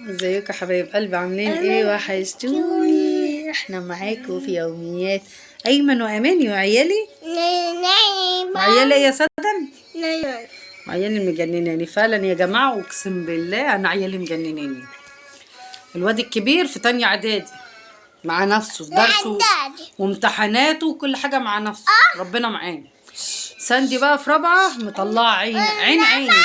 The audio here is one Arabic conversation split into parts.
ازيكم يا حبايب قلبي، عاملين ايه؟ وحشتوني. احنا معاكم في يوميات ايمن واماني وعيالي. وعيالي ايه يا سدن؟ عيالي مجنناني فعلا يا جماعه، اقسم بالله انا عيالي مجنناني. الواد الكبير في تانية اعدادي مع نفسه في درسه وامتحاناته وكل حاجه مع نفسه، ربنا معاه. ساندي بقى في رابعه مطلعه عيني كده.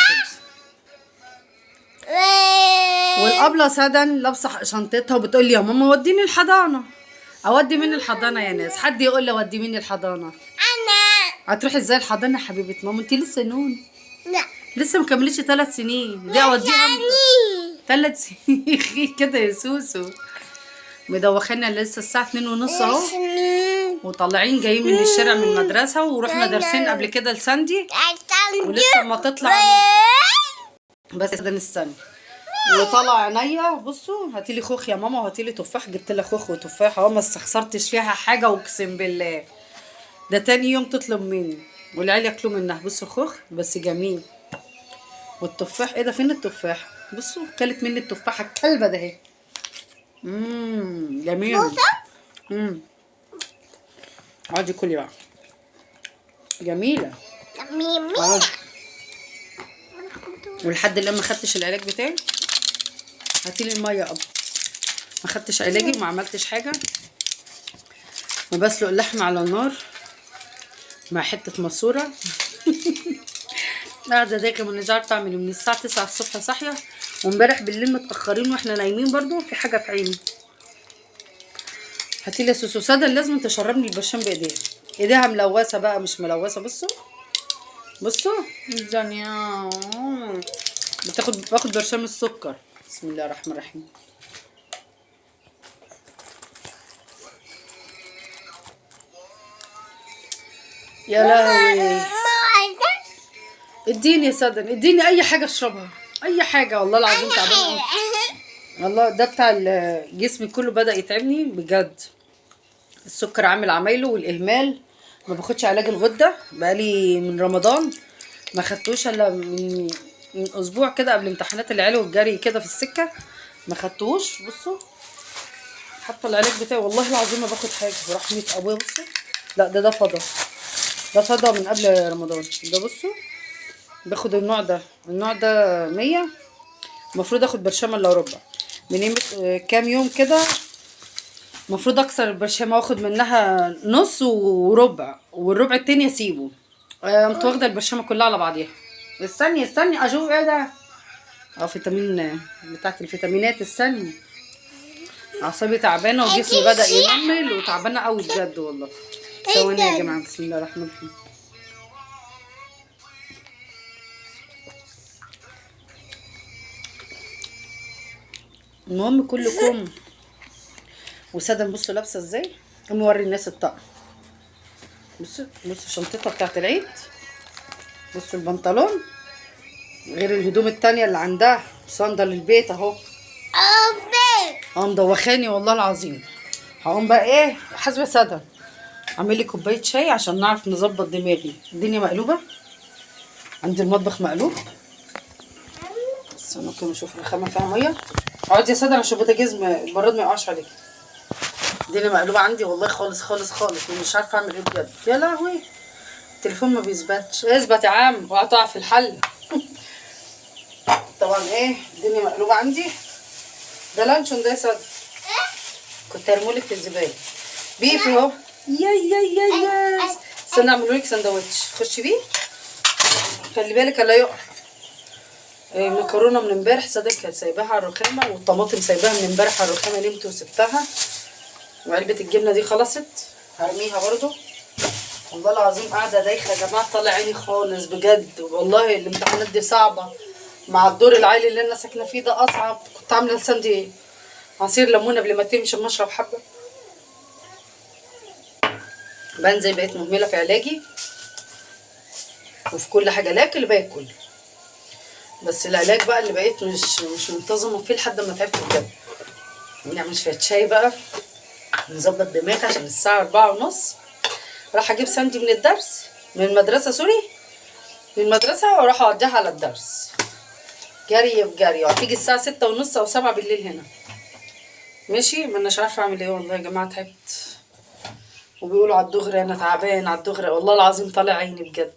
والابله سدن لابسه شنطتها وبتقول لي يا ماما وديني الحضانه. اودي مين الحضانه يا ناس؟ حد يقول لي اودي مين الحضانه؟ انا. هتروحي ازاي الحضانه يا حبيبه ماما؟ انت لسه نون. لا لسه مكملتش 3 سنين. دي اوديها 3 سنين كده يا سوسو. مدوخانا لسه الساعه 2:30 اهو، وطالعين جايين من الشارع من المدرسه، ورحنا دارسين قبل كده لساندي ولسه ما تطلع بس ده نستنى. وطلع عينيا. بصوا هاتيلي خوخ يا ماما وهاتيلي تفاح. جبت لها خوخ وتفاح اهو، ما استخسرتش فيها حاجه اقسم بالله. ده تاني يوم تطلب مني والعيال ياكلوا منها. بصوا خوخ بس جميل. والتفاح ايه ده؟ فين التفاح؟ بصوا كلت مني التفاحه الكلبه ده اهي. جميل. اقعدي كلي بقى، جميله. ولحد الان ما خدتش العلاج بتاعي. هاتيلي الميه يا ابو. ما خدتش علاجي وما عملتش حاجه، وبسلق اللحمه على النار مع حته ماسوره. قاعده داخل مش عارفه اعمل من الساعه 9 الصبح صاحيه، وامبارح بالليل متاخرين واحنا نايمين برضو في حاجه في عيني. هاتيلي يا سوسو ساده لازم تشربني البرشام بايديها. ايديها ملوثه بقى مش ملوثه. بصوا بصوا الدنيا باخد برشام السكر. بسم الله الرحمن الرحيم. يا لهوي. اديني يا سدن، اديني اي حاجه اشربها، اي حاجه. والله العظيم تعبانه والله. ده بتاع جسمي كله بدا يتعبني بجد. السكر عامل عمايله والاهمال. ما باخدش علاج الغده بقالي من رمضان، ما خدتوش الا من اسبوع كده قبل امتحانات العيال والجري كده في السكه، ما خدتوش. بصوا حتى العلاج بتاعي والله العظيم ما باخد حاجه ورحمه ابويا. بصوا لا ده فضا، ده فضا من قبل رمضان. ده بصوا باخد النوع ده 100. المفروض اخد برشامه الا ربع. من كام يوم كده المفروض اكسر البرشامه واخد منها نص وربع، والربع التاني اسيبه. قمت واخده البرشامه كلها على بعضيها. استني اشوف ايه ده. فيتامين بتاعت الفيتامينات. استني. اعصابي تعبانه وجسمي بدا ينمل وتعبانه قوي بجد والله. ثواني يا جماعه. بسم الله الرحمن الرحيم. المهم كلكم وسادة. بصوا لابسه ازاي. قومي وري الناس الطقم. بصوا شنطتها بتاعت العيد. بصوا البنطلون غير الهدوم التانية اللي عندها. صندل البيت اهو. مدوخاني والله العظيم. هقوم بقى ايه حاسبه سادة اعمل لي كوبايه شاي عشان نعرف نظبط دماغي. الدنيا مقلوبه عندي، المطبخ مقلوب. بس انا ممكن اشوف الرخامه فيها ميه. اقعدي يا سادة عشان البوتاجاز البراد ما يقعش عليكي. الدنيا مقلوبه عندي والله خالص ومش عارفه اعمل ايه بجد. يا لهوي التليفون ما بيثبتش. اثبت يا عم وهتقع في الحل. طبعا ايه الدنيا مقلوبه عندي. ده لانشون ده يا سادة كنت هرمولك في الزباله. بيف اهو. يا استنى اعملهولك سندوتش. خشي بيه خلي بالك الا يقع. مكرونه من امبارح سادة كانت سايباها على الرخامه، والطماطم سايباها من امبارح على الرخامه، نمت وسبتها. وعلبه الجبنه دي خلصت هرميها برضو. والله العظيم قاعده دايخه يا جماعه، طالع عيني خالص بجد والله. الامتحانات دي صعبه مع الدور العالي اللي انا ساكنه فيه ده اصعب. كنت عامله لساندي عصير ليمون قبل ما تمشي اما اشرب حبه. بنزل بقيت مهمله في علاجي وفي كل حاجه، لاكل باكل، بس العلاج بقى اللي بقيت مش منتظمه فيه لحد ما تعبت بجد. نعمل شويه شاي بقى نظبط دماغي عشان الساعه 4:30 راح اجيب ساندي من الدرس من المدرسه. سوري من المدرسه واروح اوديها على الدرس. جري في جري، وهتيجي الساعه 6:30 او 7 بالليل هنا. ماشي، ما اناش عارفه اعمل ايه والله يا جماعه، تعبت. وبيقولوا على الدغري انا تعبان، على الدغري والله العظيم طالع عيني بجد.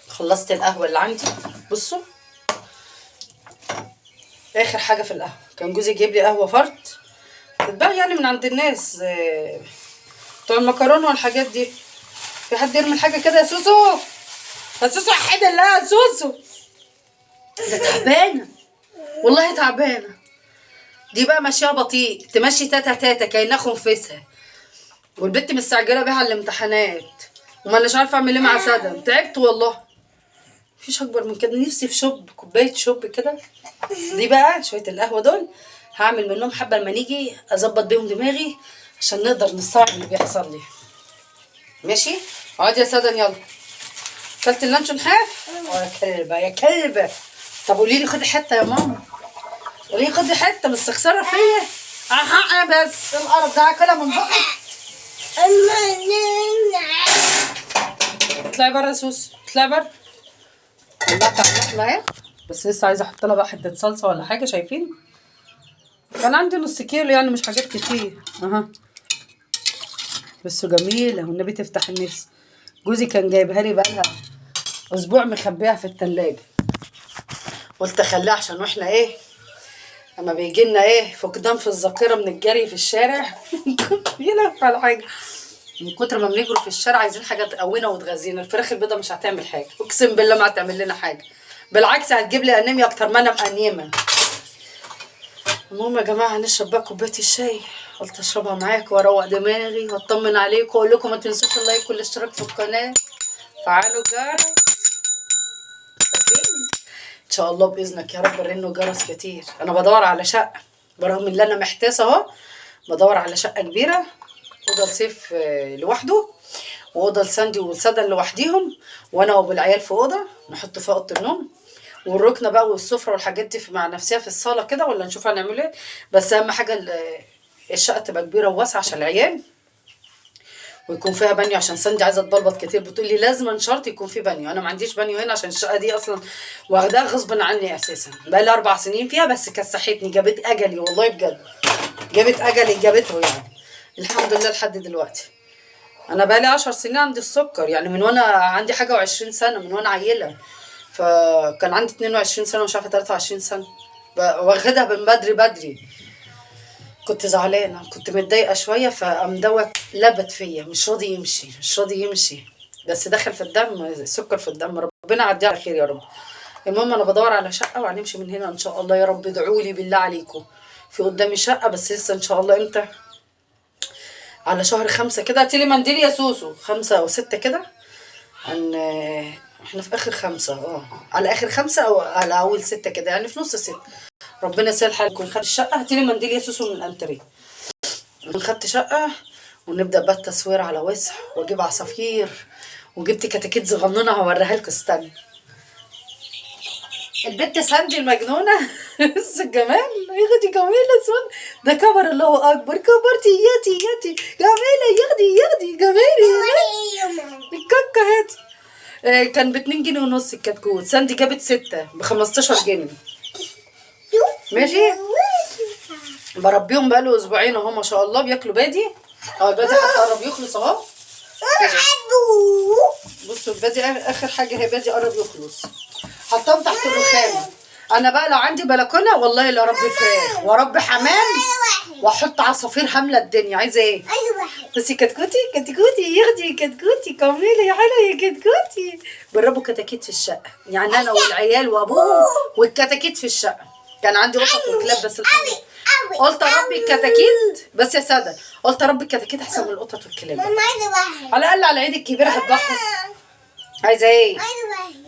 خلصت القهوه اللي عندي، بصوا اخر حاجه في القهوه. كان جوزي جايب لي قهوه فرد تتباع يعني من عند الناس بتوع المكرونه والحاجات دي. في حد يرمي حاجه كده يا سوسو؟ يا سوسو وحد الله يا سوسو، ده تعبانه والله تعبانه. دي بقى ماشيه بطيء، تمشي تاتا تاتا كأنها خنفسها، والبت مستعجله بيها على الامتحانات، وماناش عارفه اعمل ايه مع سدم. تعبت والله، مفيش اكبر من كده. نفسي في شوب، كوبايه شوب كده. دي بقى شويه القهوه دول هعمل منهم حبه لما نيجي اظبط بيهم دماغي عشان نقدر نستوعب اللي بيحصل لي. ماشي، اقعدي يا سدن يلا. كلت اللانشون حاف؟ يا كلبه يا كلبه. طب قولي لي خدي حته يا ماما، قولي لي خدي حته، مستخسره فيا؟ اها بس القرف ده هاكلها من بقك. اطلعي بره يا سوسو، اطلعي بره. طلعت على اللحمه اهي، بس لسه عايزه احط لها بقى حته صلصه ولا حاجه. شايفين كان عندي نص كيلو يعني، مش حاجات كتير. اها بس جميله والنبي تفتح النفس. جوزي كان جايبها لي بقالها اسبوع مخبيها في التلاجة، قلت اخليها عشان واحنا ايه اما بيجي لنا ايه فقدان في الذاكره من الجري في الشارع يلف على حاجه. من كتر ما بنجري في الشارع عايزين حاجه تقوينا وتغذينا. الفراخ البيضاء مش هتعمل حاجه، اقسم بالله ما هتعمل لنا حاجه، بالعكس هتجيب لي انيميا اكتر ما انا مأنيمه. المهم يا جماعه هنشرب بقى كوبايه الشاي، قلت اشربها معاكم واروق دماغي واطمن عليكم واقول لكم ما تنسوش اللايك والاشتراك في القناه، فعلوا الجرس. فاكرين ان شاء الله باذنك يا رب رنوا جرس كتير. انا بدور على شقه برغم ان انا محتاسه اهو، بدور على شقه كبيره، اوضه لسيف لوحده، واوضه لساندي وسدن لوحديهم، وانا وبالعيال في اوضه نحط فيها اوضه النوم، والركنه بقى والسفره والحاجات دي مع نفسها في الصاله كده، ولا نشوف هنعمل ايه. بس اهم حاجه الشقه تبقى كبيره وواسعه عشان العيال، ويكون فيها بانيو عشان ساندي عايزه تبلبط كتير، بتقول لي لازم شرط يكون في بانيو. انا ما عنديش بانيو هنا عشان الشقه دي اصلا واخداها غصب عني اساسا، بقى لي 4 سنين فيها بس كسحتني، جابت اجلي والله بجد، جابت اجلي جابته يعني. الحمد لله لحد دلوقتي. انا بقى لي 10 سنين عندي السكر يعني، من وانا عندي حاجه و20 سنه، من وانا عيله. فكان عندي 22 سنه مش عارفه 23 سنه، واخدها من بدري بدري. كنت زعلانه، كنت متضايقه شويه، فقام دوت لبت فيا، مش راضي يمشي مش راضي يمشي، بس دخل في الدم، سكر في الدم. ربنا يعديه على خير يا رب. المهم انا بدور على شقه وهنمشي من هنا ان شاء الله يا رب. ادعوا لي بالله عليكم، في قدامي شقه بس لسه ان شاء الله امتى، على شهر 5 كده. هاتيلي منديل يا سوسو، 5 أو 6 كده. احنا في اخر 5 على اخر 5 او على اول 6 كده يعني، في نص 6. ربنا يسهل حالكم. خد الشقه، هاتيلي منديل يا سوسو من الانتريه. خدت شقه ونبدا بقى التصوير على وسع، واجيب عصافير، وجبت كتاكيت صغننه هوريها لكم. استنى البت ساندي المجنونه بس الجمال ياخدي جميله سون، ده كبر الله اكبر، كبرتي ياتي جميله، ياخدي جميله الكاكا هاتي. كان ب2 جنيه ونص الكتكوت، ساندي جابت 6 ب15 جنيه. ماشي، بربيهم بقاله اسبوعين اهو ما شاء الله، بياكلوا بادي. البادي حتى قرب يخلص اهو. بصوا البادي اخر حاجه، هي بادي قرب يخلص، حطهم تحت الرخامه. انا بقى لو عندي بلكونه والله لا ربي فراخ وربي حمام واحط عصافير حامله الدنيا. عايزه ايه؟ بصي كتكوتي ياخدي كتكوتي كميله يا حلوه يا كتكوتي. جربوا كتاكيت في الشقه يعني، انا والعيال وابوهم والكتاكيت في الشقه. كان عندي قطط وكلاب بس الحمد لله قلت اربي الكتاكيت بس يا ساده، قلت اربي الكتاكيت احسن من القطط والكلاب. على الاقل على العيد الكبير هتضحوا. عايزه ايه؟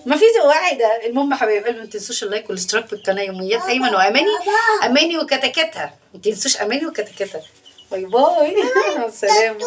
ما في ذوق واحده. المهم يا حبايب قلبي ما تنسوش اللايك والاشتراك في القناه. يوميات ايمن واماني، اماني وكتاكيتها، ما تنسوش اماني وكتاكيتها. باي باي مع السلامه.